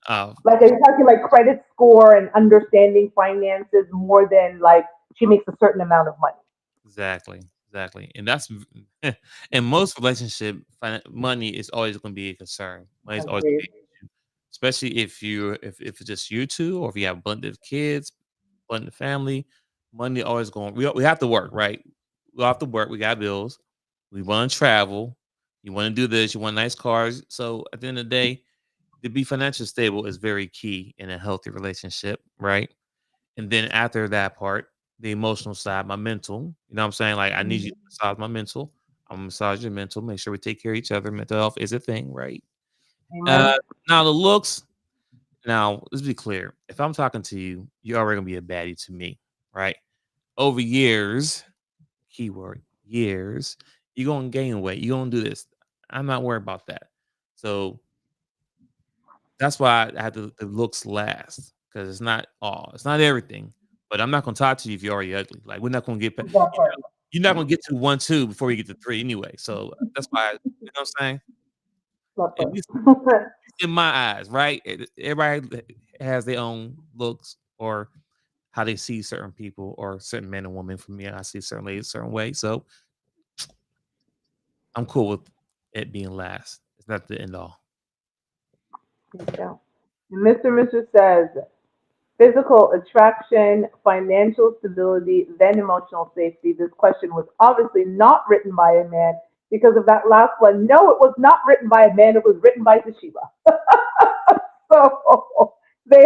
B: Uh,
A: Like, are you talking like credit score and understanding finances more than like she makes a certain amount of money?
B: exactly, exactly, and that's in most relationship, money is always going to be a concern. Money is always going to
A: Agreed.
B: be, especially if it's just you two, or if you have blended kids, blended family. Money always going. We have to work, right? We have to work. We got bills. We want to travel. You want to do this. You want nice cars. So at the end of the day, to be financially stable is very key in a healthy relationship, right? And then after that part, the emotional side, my mental, you know what I'm saying? Like, I need you to
A: Mhm.
B: massage my mental. I'm gonna massage your mental, make sure we take care of each other. Mental health is a thing, right? Uh,
A: Amen.
B: now the looks, now let's be clear. If I'm talking to you, you're already gonna be a baddie to me, right? Over years, keyword years, you're gonna gain weight. You're gonna do this. I'm not worried about that. So that's why I had the looks last, because it's not all, it's not everything. But I'm not gonna talk to you if you're already ugly. Like, we're not gonna get,
A: That part.
B: you're not gonna get to 1, 2 before you get to 3 anyway. So that's why, you know what I'm saying?
A: That
B: At
A: part.
B: least in my eyes, right? Everybody has their own looks, or how they see certain people or certain men and women. For me, I see certain ladies a certain way. So I'm cool with it being last. It's not the end all.
A: There you go. And Mr. says physical attraction, financial stability, then emotional safety. This question was obviously not written by a man because of that last one. No, it was not written by a man. It was written by Toshiba. So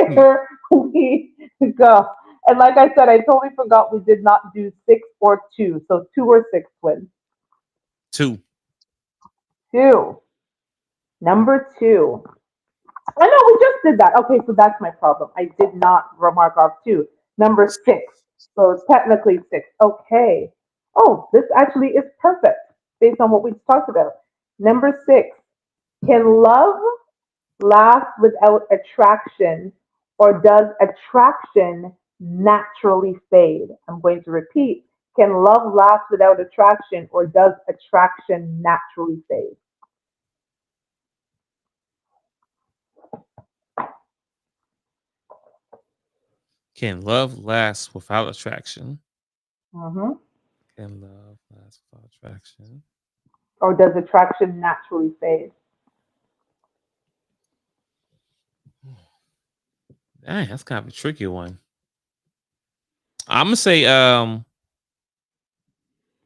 B: Hmm.
A: there we go. And like I said, I totally forgot we did not do six or two. So two or six twins.
B: 2.
A: Two. Number two. I know we just did that. Okay, so that's my problem. I did not remark off two. Number six. So it's technically six. Okay. Oh, this actually is perfect based on what we talked about. Number six. Can love last without attraction, or does attraction naturally fade? I'm going to repeat. Can love last without attraction, or does attraction naturally fade?
B: Can love last without attraction?
A: Hmm.
B: Can love last without attraction?
A: Or does attraction naturally fade?
B: Dang, that's kind of a tricky one. I'm gonna say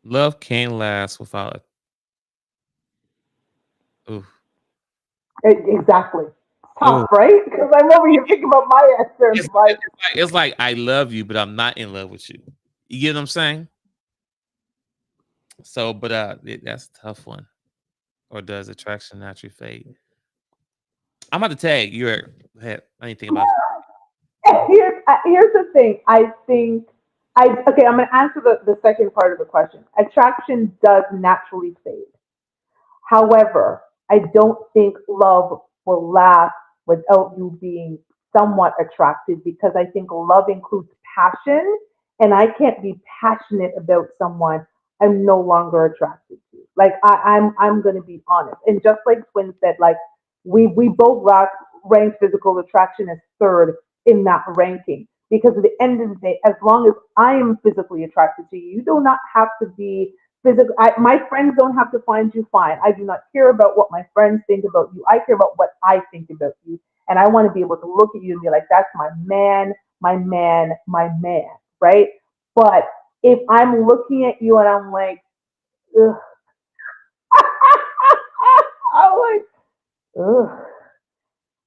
B: love can last without, ooh,
A: Exactly.
B: ooh.
A: Tough, right? Because I'm over here thinking about my answer. And
B: It's,
A: it's like,
B: it's like I love you, but I'm not in love with you. You get what I'm saying? So, but that's a tough one. Or does attraction naturally fade? I'm about to tag. You're, go ahead. I didn't think about it.
A: here's the thing. I think. Okay, I'm gonna answer the second part of the question. Attraction does naturally fade. However, I don't think love will last without you being somewhat attracted because I think love includes passion, and I can't be passionate about someone I'm no longer attracted to. Like I'm gonna be honest. And just like Twin said, like we both rank physical attraction as third in that ranking. Because at the end of the day, as long as I am physically attracted to you, you do not have to be physical. My friends don't have to find you fine. I do not care about what my friends think about you. I care about what I think about you. And I want to be able to look at you and be like, that's my man, my man, my man, right? But if I'm looking at you and I'm like, ugh, I'm like, ugh,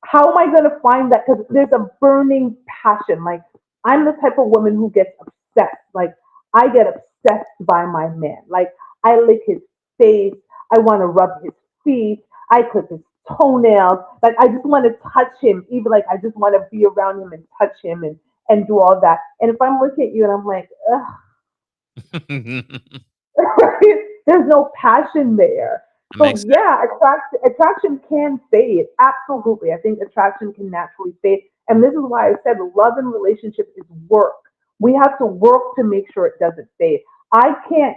A: how am I going to find that? Because there's a burning passion. Like, I'm the type of woman who gets obsessed. Like, I get obsessed by my man. Like, I lick his face. I want to rub his feet. I clip his toenails. Like, I just want to touch him. Even like, I just want to be around him and touch him and do all that. And if I'm looking at you and I'm like, ugh, right? There's no passion there.
B: Makes
A: So
B: sense.
A: yeah, attraction can fade. Absolutely. I think attraction can naturally fade. And this is why I said love and relationship is work. We have to work to make sure it doesn't fade. I can't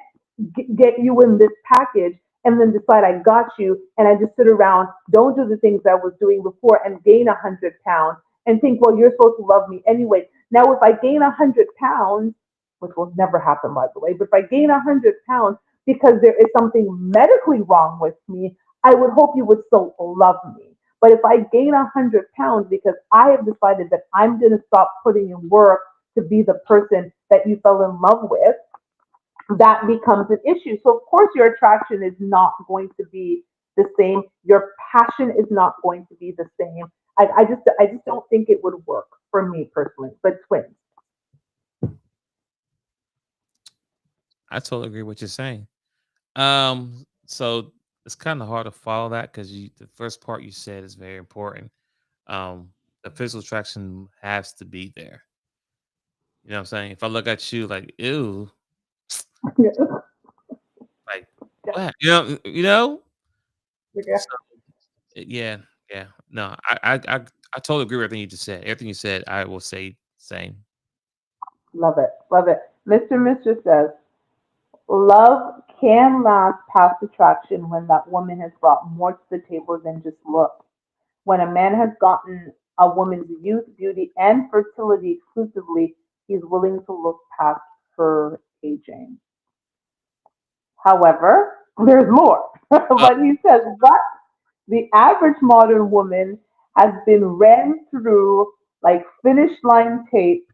A: get you in this package and then decide I got you and I just sit around, don't do the things I was doing before and gain 100 pounds and think, well, you're supposed to love me anyway. Now, if I gain 100 pounds, which will never happen, by the way. But if I gain 100 pounds because there is something medically wrong with me, I would hope you would still love me. But if I gain 100 pounds because I have decided that I'm going to stop putting in work to be the person that you fell in love with, that becomes an issue. So of course your attraction is not going to be the same. Your passion is not going to be the same. I just don't think it would work for me personally. But twins.
B: I totally agree with what you're saying. So it's kind of hard to follow that because you the first part you said is very important. The physical attraction has to be there. You know what I'm saying? If I look at you like, ew, like what?
A: Yeah.
B: So yeah, yeah. No, I totally agree with everything you just said. Everything you said, I will say same.
A: Love it. Love it. Mr. Mister says, love can last past attraction when that woman has brought more to the table than just looks. When a man has gotten a woman's youth, beauty, and fertility exclusively, he's willing to look past her aging. However, there's more.
B: Well,
A: But he says, but the average modern woman has been ran through like finish line tape,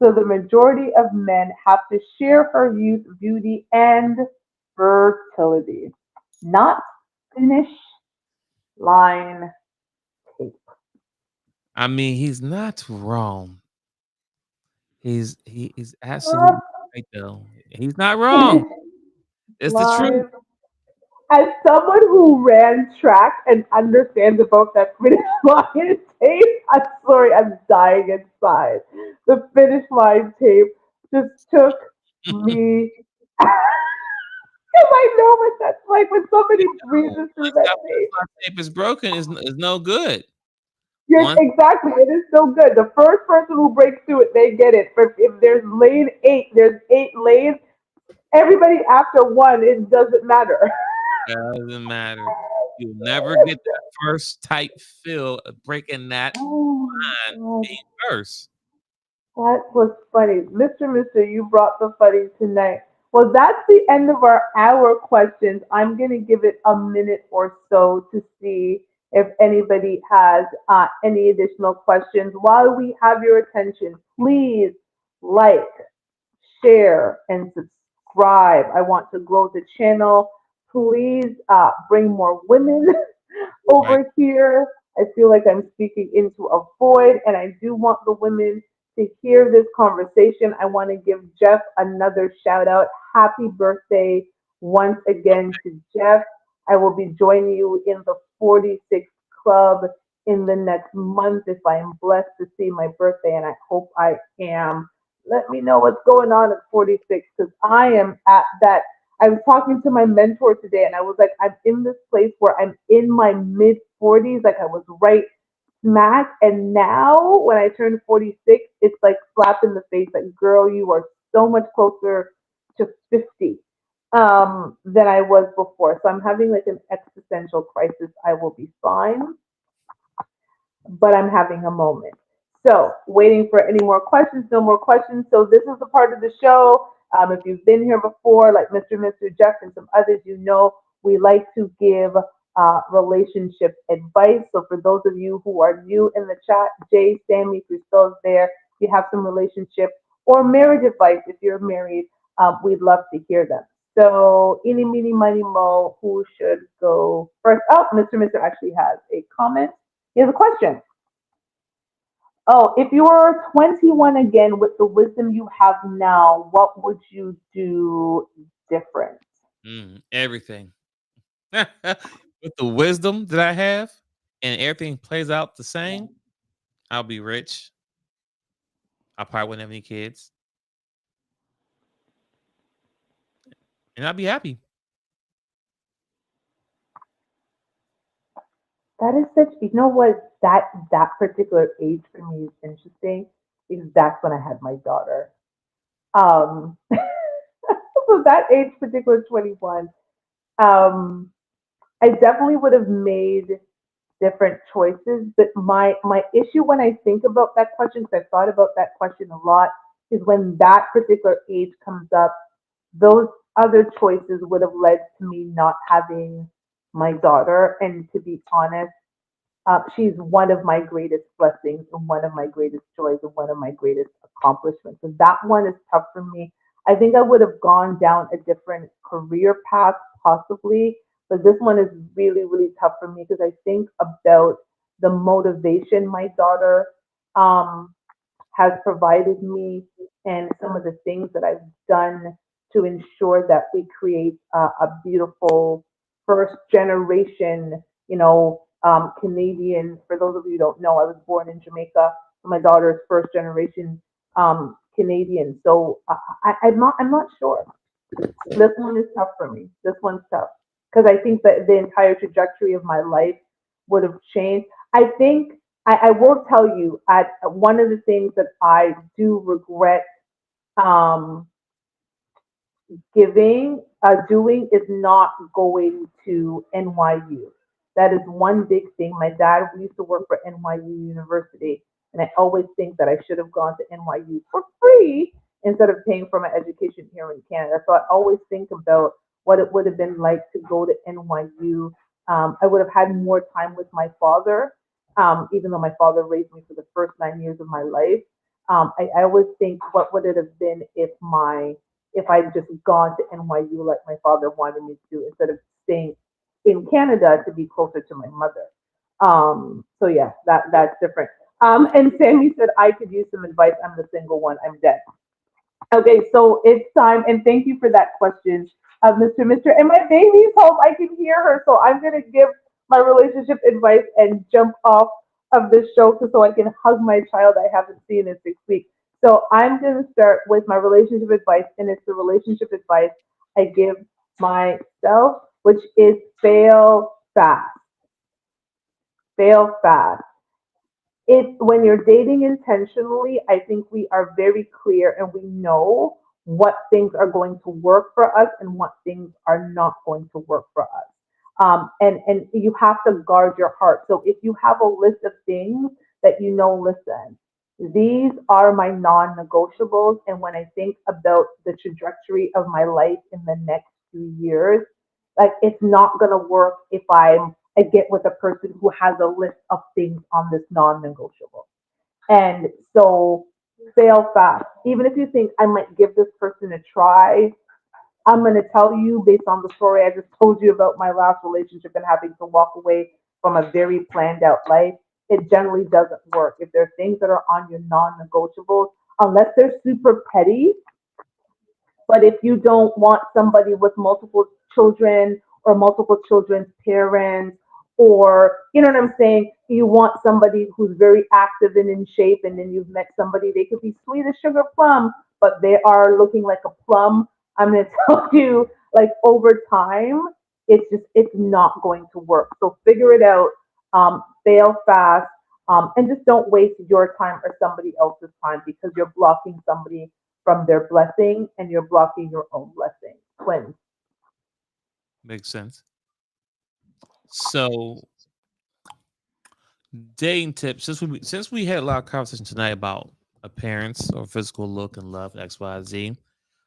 A: so the majority of men have to share her youth, beauty, and fertility. Not finish line tape.
B: I mean, he's not wrong. He's absolutely right though. He's not wrong. It's the truth.
A: Line. As someone who ran track and understands about that finish line tape, I'm sorry, I'm dying inside. The finish line tape just took me. Because I know what that's like when somebody
B: No,
A: breezes through
B: once
A: that
B: that
A: tape.
B: first tape is broken, is no good.
A: Yes,
B: Once
A: exactly. It is so good. The first person who breaks through it, they get it. But if there's lane eight, there's 8 lanes. Everybody after one, it doesn't matter.
B: doesn't matter. You'll never get that first tight feel of breaking that
A: Oh
B: line
A: my
B: being first.
A: That was funny. Mister, you brought the funny tonight. Well, that's the end of our hour questions. I'm going to give it a minute or so to see if anybody has any additional questions. While we have your attention, please like, share, and subscribe. I want to grow the channel. Please bring more women
B: Right.
A: over here. I feel like I'm speaking into a void, and I do want the women to hear this conversation. I want to give Jeff another shout out. Happy birthday once again to Jeff. I will be joining you in the 46 Club in the next month if I am blessed to see my birthday, and I hope I am. let me know what's going on at 46 because I am at that. I was talking to my mentor today and I was like, I'm in this place where I'm in my mid 40s, like I was right smack. And now when I turn 46, it's like slap in the face, like, girl, you are so much closer to 50 than I was before. So I'm having like an existential crisis. I will be fine, but I'm having a moment. So, waiting for any more questions, no more questions. So, this is the part of the show. If you've been here before, like Mr. Jeff and some others, you know, we like to give relationship advice. So, for those of you who are new in the chat, Jay, Sammy, if you're still there, if you have some relationship or marriage advice, if you're married, we'd love to hear them. So, eeny, meeny, miny, mo, who should go first? Oh, Mr. actually has a comment. He has a question. Oh, if you were 21 again with the wisdom you have now, what would you do different?
B: Everything. With the wisdom that I have and everything plays out the same, I'll be rich. I probably wouldn't have any kids, and I'll be happy.
A: That is such, you know what, that particular age for me is interesting because that's when I had my daughter. So that age, particular 21, um, I definitely would have made different choices. But my issue when I think about that question, because I've thought about that question a lot, is when that particular age comes up, those other choices would have led to me not having my daughter. And to be honest, she's one of my greatest blessings and one of my greatest joys and one of my greatest accomplishments. And that one is tough for me. I think I would have gone down a different career path possibly, but this one is really, really tough for me because I think about the motivation my daughter um, has provided me and some of the things that I've done to ensure that we create a beautiful first generation, Canadian. For those of you who don't know, I was born in Jamaica. So my daughter is first generation Canadian. So I'm not sure. This one is tough for me. This one's tough because I think that the entire trajectory of my life would have changed. I think I will tell you at one of the things that I do regret um, doing is not going to NYU. That is one big thing. My dad used to work for NYU University, and I always think that I should have gone to NYU for free instead of paying for my education here in Canada. So I always think about what it would have been like to go to NYU. I would have had more time with my father, even though my father raised me for the first 9 years of my life. I always think, what would it have been if I'd just gone to NYU like my father wanted me to, instead of staying in Canada to be closer to my mother. So yeah, that's different. And Sammy said I could use some advice. I'm the single one. I'm dead. Okay, so it's time, and thank you for that question, Mr. And my baby's home. I can hear her, so I'm gonna give my relationship advice and jump off of this show so I can hug my child I haven't seen in 6 weeks. So I'm gonna start with my relationship advice, and it's the relationship advice I give myself, which is fail fast. Fail fast. When you're dating intentionally, I think we are very clear and we know what things are going to work for us and what things are not going to work for us. And you have to guard your heart. So if you have a list of things that listen, these are my non-negotiables. And when I think about the trajectory of my life in the next few years, like, it's not gonna work if I get with a person who has a list of things on this non-negotiable. And so fail fast. Even if you think I might give this person a try, I'm going to tell you based on the story I just told you about my last relationship and having to walk away from a very planned out life. It generally doesn't work. If there are things that are on your non negotiables, unless they're super petty, but if you don't want somebody with multiple children or multiple children's parents or you know what I'm saying? You want somebody who's very active and in shape, and then you've met somebody, they could be sweet as sugar plum, but they are looking like a plum. I'm gonna tell you, like over time, it's not going to work. So figure it out, fail fast, and just don't waste your time or somebody else's time because you're blocking somebody from their blessing and you're blocking your own blessing. Twins.
B: Makes sense. So dating tips. Since we had a lot of conversation tonight about appearance or physical look and love X Y Z.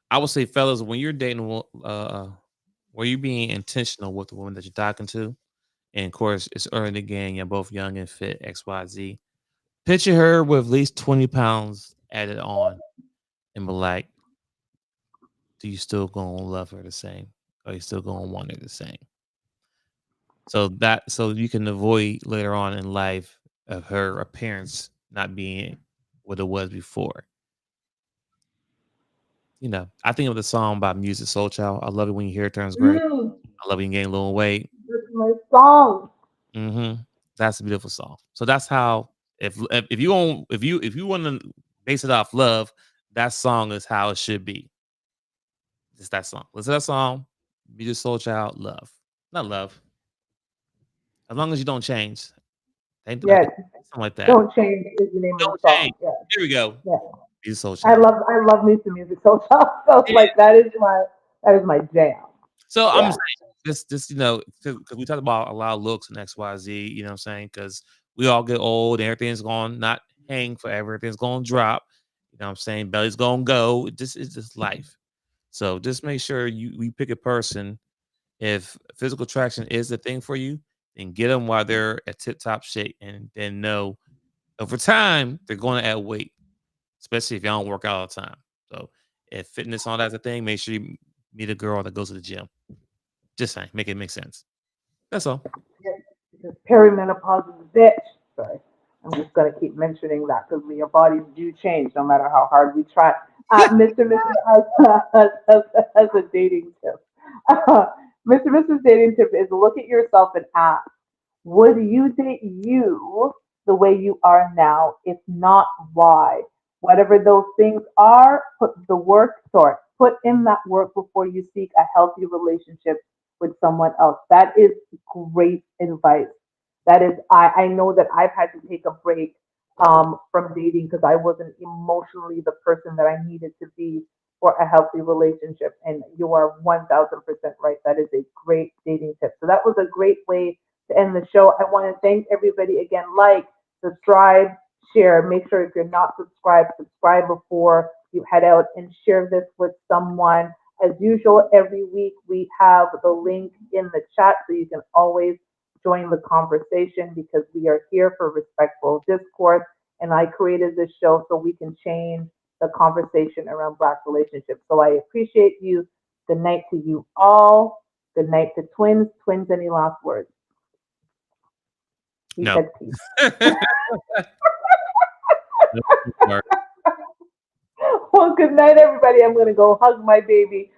B: I would say, fellas, when you're dating, where you being intentional with the woman that you're talking to, and of course it's early in the game. You're both young and fit. X Y Z. Picture her with at least 20 pounds added on, and be like, do you still gonna love her the same? Are you still gonna want her the same? So you can avoid later on in life of her appearance not being what it was before. I think of the song by Music Soul Child. I love it when you hear it turns great.
A: Mm,
B: I love it when you gain a little weight.
A: this is my song.
B: hmm That's a beautiful song. So that's how if you want to base it off love, that song is how it should be. It's that song. Listen to that song. Music Soul Child, love, not love. As long as you don't change, ain't
A: Yes,
B: something like that.
A: Don't Change is the name of the
B: Don't change.
A: song. Yeah,
B: Here we go.
A: yeah.
B: Music Soul Child.
A: I love me some music so so
B: Yeah.
A: like that is my jam.
B: So I'm
A: Yeah.
B: saying this, because we talked about a lot of looks and X, Y, Z. You know what I'm saying? Because we all get old and everything's going to not hang forever. Everything's going to drop. You know what I'm saying? Belly's going to go. This is just life. So just make sure we pick a person. If physical attraction is the thing for you, then get them while they're at tip top shape, and then know over time they're going to add weight, especially if y'all don't work out all the time. So if fitness all that's a thing, make sure you meet a girl that goes to the gym. Just saying, make it make sense. That's all.
A: Yes, because perimenopause is a bitch. Sorry. I'm just gonna keep mentioning that because your bodies do change no matter how hard we try. Mr. as a dating tip. Mr. dating tip is look at yourself and ask, would you date you the way you are now? If not, why? Whatever those things are, put in that work before you seek a healthy relationship with someone else. That is great advice. That is, I know that I've had to take a break from dating because I wasn't emotionally the person that I needed to be for a healthy relationship. And you are 1000% right. That is a great dating tip. So that was a great way to end the show. I want to thank everybody again. Like, subscribe, share. Make sure if you're not subscribed, subscribe before you head out and share this with someone. As usual, every week we have the link in the chat so you can always join the conversation because we are here for respectful discourse. And I created this show so we can change the conversation around Black relationships. So I appreciate you. Good night to you all. Good night to twins. Twins, any last words? He
B: No.
A: said peace.
B: No.
A: Well, good night, everybody. I'm going to go hug my baby.